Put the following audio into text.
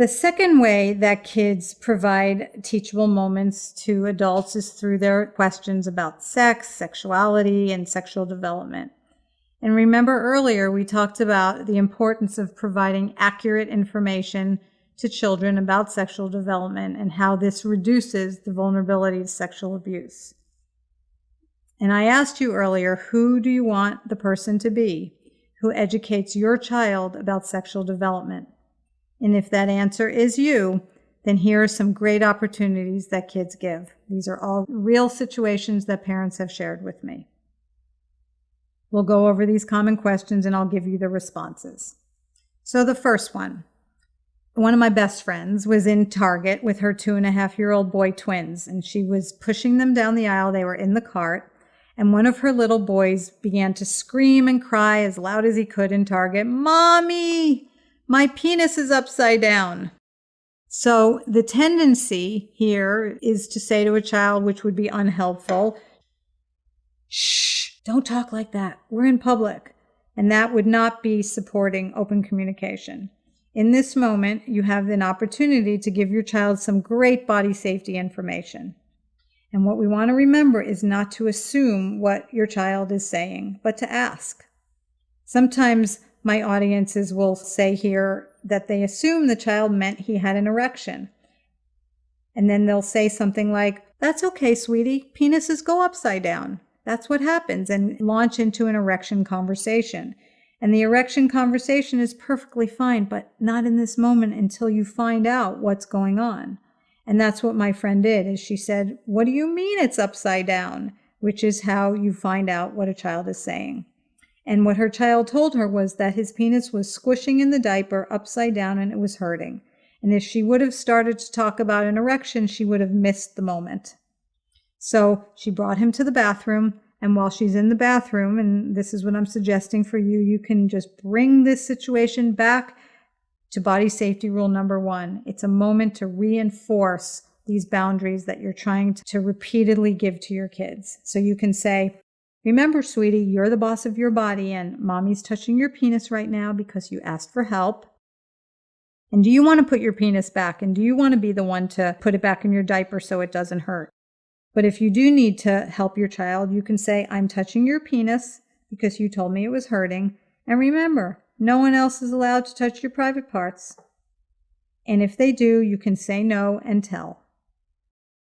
The second way that kids provide teachable moments to adults is through their questions about sex, sexuality, and sexual development. And remember earlier, we talked about the importance of providing accurate information to children about sexual development and how this reduces the vulnerability to sexual abuse. And I asked you earlier, who do you want the person to be who educates your child about sexual development? And if that answer is you, then here are some great opportunities that kids give. These are all real situations that parents have shared with me. We'll go over these common questions and I'll give you the responses. So the first one of my best friends was in Target with her 2.5-year-old boy twins, and she was pushing them down the aisle. They were in the cart, and one of her little boys began to scream and cry as loud as he could in Target, "Mommy, my penis is upside down." So the tendency here is to say to a child, which would be unhelpful, "Shh, don't talk like that. We're in public." And that would not be supporting open communication. In this moment, you have an opportunity to give your child some great body safety information. And what we want to remember is not to assume what your child is saying, but to ask. Sometimes my audiences will say here that they assume the child meant he had an erection. And then they'll say something like, "That's okay, sweetie. Penises go upside down. That's what happens," and launch into an erection conversation. And the erection conversation is perfectly fine, but not in this moment until you find out what's going on. And that's what my friend did, is she said, "What do you mean it's upside down?" Which is how you find out what a child is saying. And what her child told her was that his penis was squishing in the diaper upside down and it was hurting. And if she would have started to talk about an erection, she would have missed the moment. So she brought him to the bathroom. And while she's in the bathroom, and this is what I'm suggesting for you, you can just bring this situation back to body safety rule number 1. It's a moment to reinforce these boundaries that you're trying to repeatedly give to your kids. So you can say, "Remember, sweetie, you're the boss of your body, and mommy's touching your penis right now because you asked for help. And do you want to put your penis back? And do you want to be the one to put it back in your diaper so it doesn't hurt? But if you do need to help your child, you can say, 'I'm touching your penis because you told me it was hurting. And remember, no one else is allowed to touch your private parts.' And if they do, you can say no and tell."